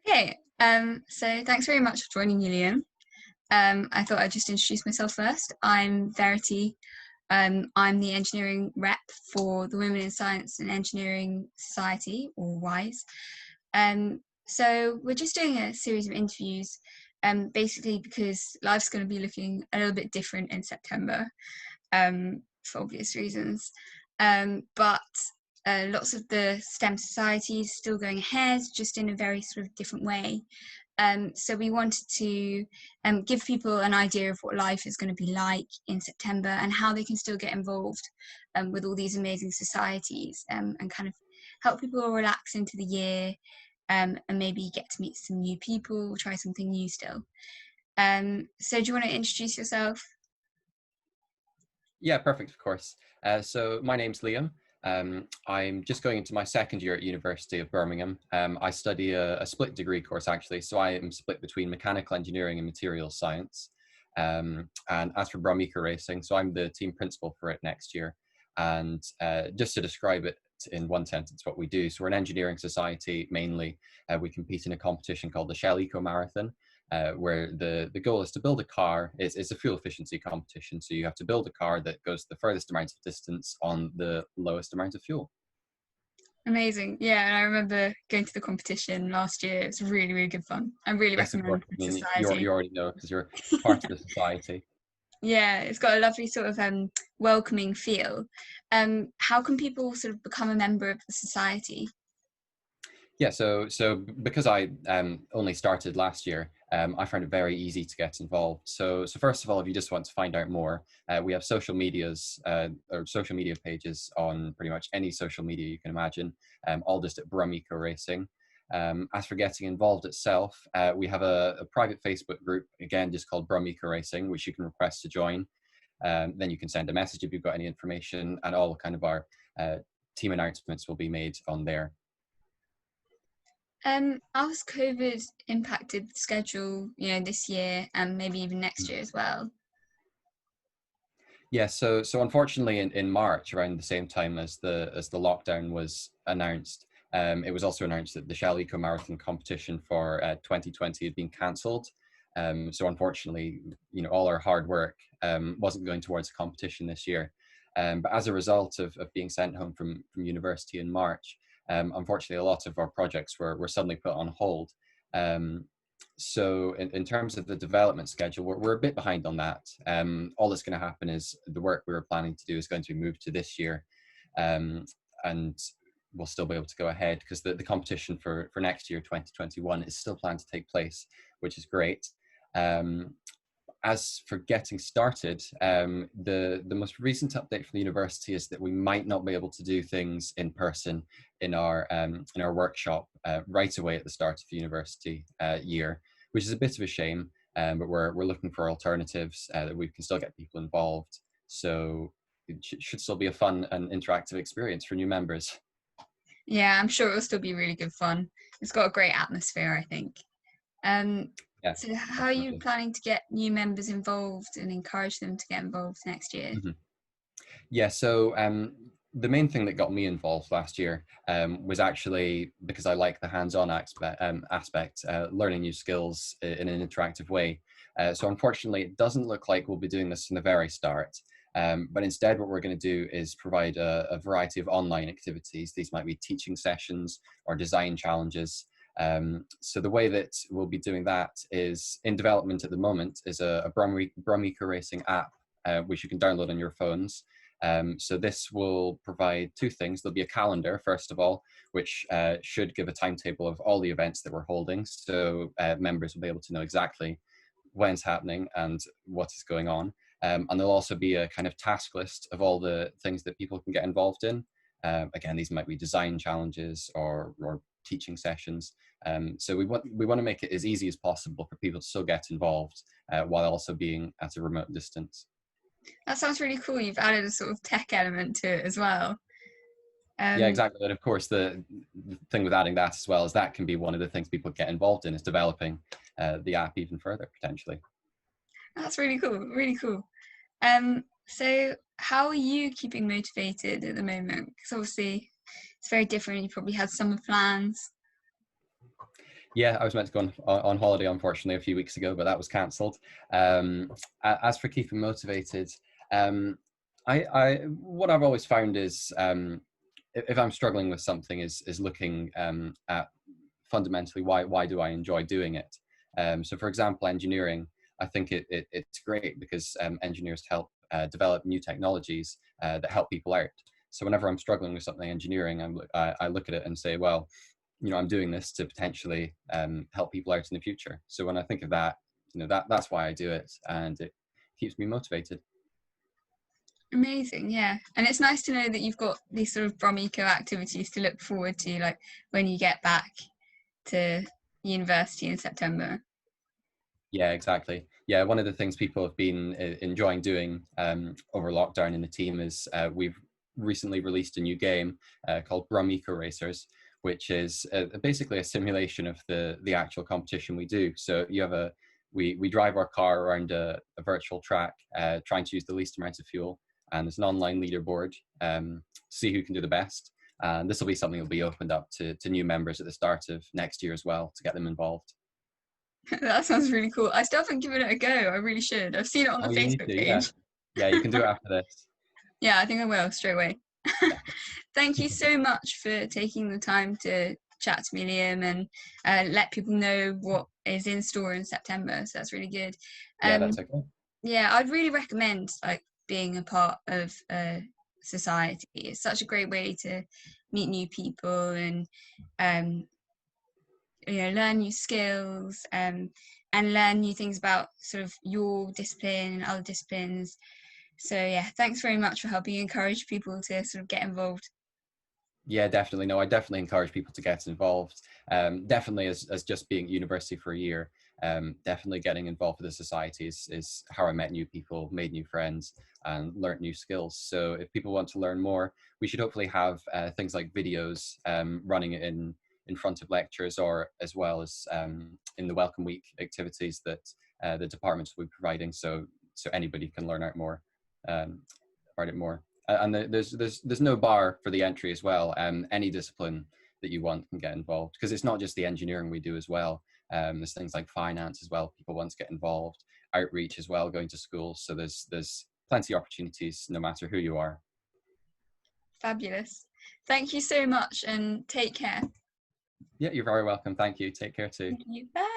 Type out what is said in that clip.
Okay, so thanks very much for joining me, Liam. I thought I'd just introduce myself first. I'm Verity. I'm the engineering rep for the Women in Science and Engineering Society, or WISE. So we're just doing a series of interviews, basically because life's going to be looking a little bit different in September, for obvious reasons. But lots of the STEM societies still going ahead, just in a very sort of different way. So we wanted to give people an idea of what life is going to be like in September and how they can still get involved with all these amazing societies, and kind of help people relax into the year, and maybe get to meet some new people, try something new still. So do you want to introduce yourself? Yeah, perfect, of course. So my name's Liam. I'm just going into my second year at University of Birmingham. I study a split degree course, actually. So I am split between mechanical engineering and materials science. And as for BrumEcoRacing, so I'm the team principal for it next year. And just to describe it in one sentence, what we do. So we're an engineering society, mainly. We compete in a competition called the Shell Eco Marathon, where the goal is to build a car. It's a fuel efficiency competition. So you have to build a car that goes the furthest amount of distance on the lowest amount of fuel. Amazing. Yeah, and I remember going to the competition last year. It was really, really good fun. I really Yes, of course. recommend I the mean, society. you already know because you're part of the society. Yeah, it's got a lovely sort of welcoming feel. How can people sort of become a member of the society? Yeah, so because I only started last year, I found it very easy to get involved. So first of all, if you just want to find out more, we have social medias or social media pages on pretty much any social media you can imagine, all just at BrumEcoRacing. As for getting involved itself, we have a private Facebook group, again, just called BrumEcoRacing, which you can request to join. Then you can send a message if you've got any information, and all kind of our team announcements will be made on there. How's COVID impacted the schedule, this year and maybe even next year as well? Yeah, so unfortunately in March, around the same time as the lockdown was announced, it was also announced that the Shell Eco Marathon competition for 2020 had been cancelled. So unfortunately, all our hard work wasn't going towards the competition this year. But as a result of being sent home from university in March, unfortunately, a lot of our projects were suddenly put on hold. Um, so in terms of the development schedule, we're a bit behind on that. All that's going to happen is the work we were planning to do is going to be moved to this year, and we'll still be able to go ahead because the competition for next year, 2021, is still planned to take place, which is great. As for getting started, the most recent update from the university is that we might not be able to do things in person in our workshop right away at the start of the university year, which is a bit of a shame. But we're looking for alternatives that we can still get people involved. So it should still be a fun and interactive experience for new members. Yeah, I'm sure it'll still be really good fun. It's got a great atmosphere, I think. Um, Yeah, so how are you definitely. planning to get new members involved and encourage them to get involved next year? Mhm. Yeah, so the main thing that got me involved last year was actually because I like the hands-on aspect, learning new skills in an interactive way. So unfortunately, it doesn't look like we'll be doing this from the very start. But instead, what we're going to do is provide a variety of online activities. These might be teaching sessions or design challenges. So the way that we'll be doing that is in development at the moment is a BrumEcoRacing app, which you can download on your phones. So this will provide two things. There'll be a calendar, first of all, which should give a timetable of all the events that we're holding. So members will be able to know exactly when it's happening and what is going on. And there'll also be a kind of task list of all the things that people can get involved in. Again, these might be design challenges or teaching sessions. So we want to make it as easy as possible for people to still get involved while also being at a remote distance. That sounds really cool. You've added a sort of tech element to it as well. Yeah, Um, exactly. And of course, the thing with adding that as well is that can be one of the things people get involved in is developing the app even further potentially. that's really cool. Really cool. So how are you keeping motivated at the moment? Because obviously it's very different. You probably had summer plans. Yeah, I was meant to go on holiday, unfortunately, a few weeks ago, but that was cancelled. As for keeping motivated, um, what I've always found is if I'm struggling with something, is looking at fundamentally why do I enjoy doing it. So, for example, engineering, I think it's great because engineers help develop new technologies that help people out. So, whenever I'm struggling with something engineering, I look at it and say, well, I'm doing this to potentially help people out in the future. So when I think of that, that's why I do it, and it keeps me motivated. Amazing, yeah. And it's nice to know that you've got these sort of BrumEco activities to look forward to, like when you get back to university in September. Yeah, exactly. Yeah, one of the things people have been enjoying doing over lockdown in the team is we've recently released a new game called BrumEcoRacers, which is basically a simulation of the actual competition we do. So we drive our car around a virtual track, trying to use the least amount of fuel, and there's an online leaderboard to see who can do the best. And this will be something that will be opened up to new members at the start of next year as well to get them involved. That sounds really cool. I still haven't given it a go. I really should. I've seen it on the Oh, you need Facebook to, yeah. page. Yeah, you can do it after this. Yeah, I think I will straight away. Yeah. Thank you so much for taking the time to chat to me, Liam, and let people know what is in store in September. So that's really good. Yeah, that's okay. Yeah, I'd really recommend like being a part of a society. It's such a great way to meet new people and um, learn new skills and learn new things about sort of your discipline and other disciplines. So yeah, thanks very much for helping encourage people to sort of get involved. Yeah, definitely. No, I definitely encourage people to get involved. Definitely as just being at university for a year, definitely getting involved with the society is how I met new people, made new friends, and learnt new skills. So if people want to learn more, we should hopefully have things like videos running in front of lectures, or as well as in the Welcome Week activities that the departments will be providing, so anybody can learn out more. About it more. And there's no bar for the entry as well. Any discipline that you want can get involved, because it's not just the engineering we do as well. There's things like finance as well. People want to get involved, outreach as well, going to schools. So there's plenty of opportunities no matter who you are. Fabulous. Thank you so much and take care. Yeah, you're very welcome. Thank you. Take care too. Thank you. Bye.